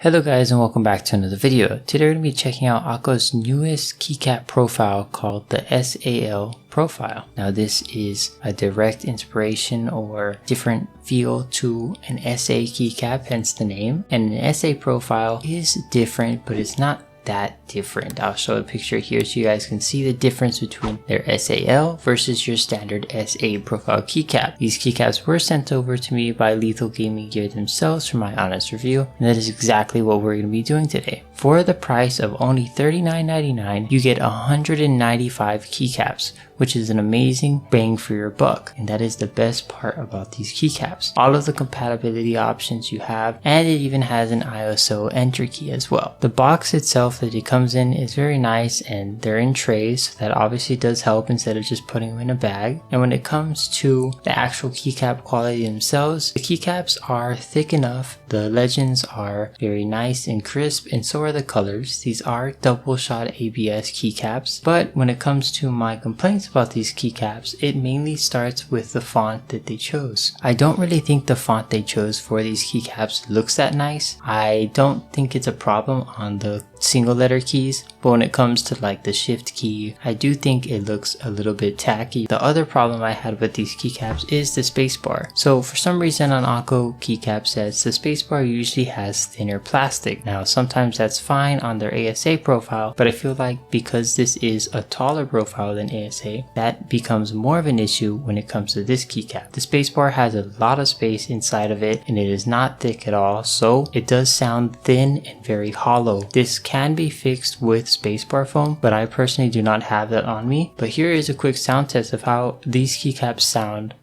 Hello guys and welcome back to another video. Today we're going to be checking out Akko's newest keycap profile called the SAL Profile. Now this is a direct inspiration or different feel to an SA keycap, hence the name. And an SA profile is different, but it's not that different. I'll show a picture here so you guys can see the difference between their SAL versus your standard SA Profile Keycap. These keycaps were sent over to me by Lethal Gaming Gear themselves for my honest review, and that is exactly what we're going to be doing today. For the price of only $39.99, you get 195 keycaps, which is an amazing bang for your buck, and that is the best part about these keycaps. All of the compatibility options you have, and it even has an ISO entry key as well. The box itself that it comes in is very nice, and they're in trays, so that obviously does help instead of just putting them in a bag. And when it comes to the actual keycap quality themselves, the keycaps are thick enough, the legends are very nice and crisp, and so are the colors. These are double shot ABS keycaps, but when it comes to my complaints about these keycaps, it mainly starts with the font that they chose. I don't really think the font they chose for these keycaps looks that nice. I don't think it's a problem on the single letter keys, but when it comes to like the shift key, I do think it looks a little bit tacky. The other problem I had with these keycaps is the spacebar. So for some reason on Akko keycap sets, the spacebar usually has thinner plastic. Now sometimes that's fine on their ASA profile, but I feel like because this is a taller profile than ASA, that becomes more of an issue when it comes to this keycap. The spacebar has a lot of space inside of it, and it is not thick at all, so it does sound thin and very hollow. This can be fixed with spacebar foam, but I personally do not have that on me. But here is a quick sound test of how these keycaps sound.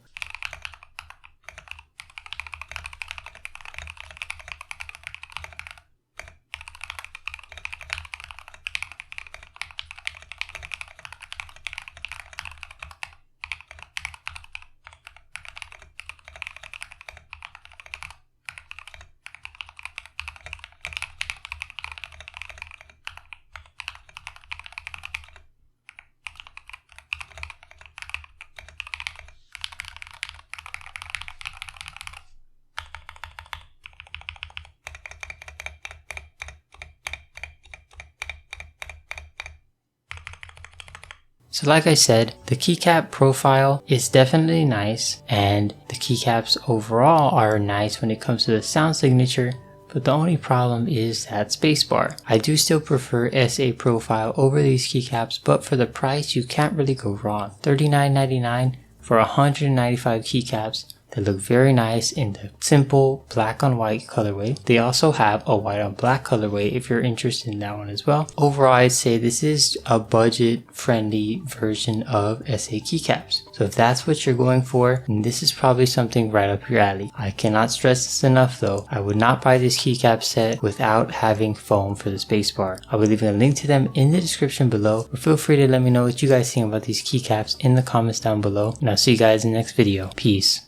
So like I said, the keycap profile is definitely nice, and the keycaps overall are nice when it comes to the sound signature, but the only problem is that spacebar. I do still prefer SA Profile over these keycaps, but for the price you can't really go wrong. $39.99 for 195 keycaps that look very nice in the simple black on white colorway. They also have a white on black colorway if you're interested in that one as well. Overall, I'd say this is a budget friendly version of SA keycaps. So if that's what you're going for, then this is probably something right up your alley. I cannot stress this enough though. I would not buy this keycap set without having foam for the spacebar. I'll be leaving a link to them in the description below, or feel free to let me know what you guys think about these keycaps in the comments down below, and I'll see you guys in the next video. Peace.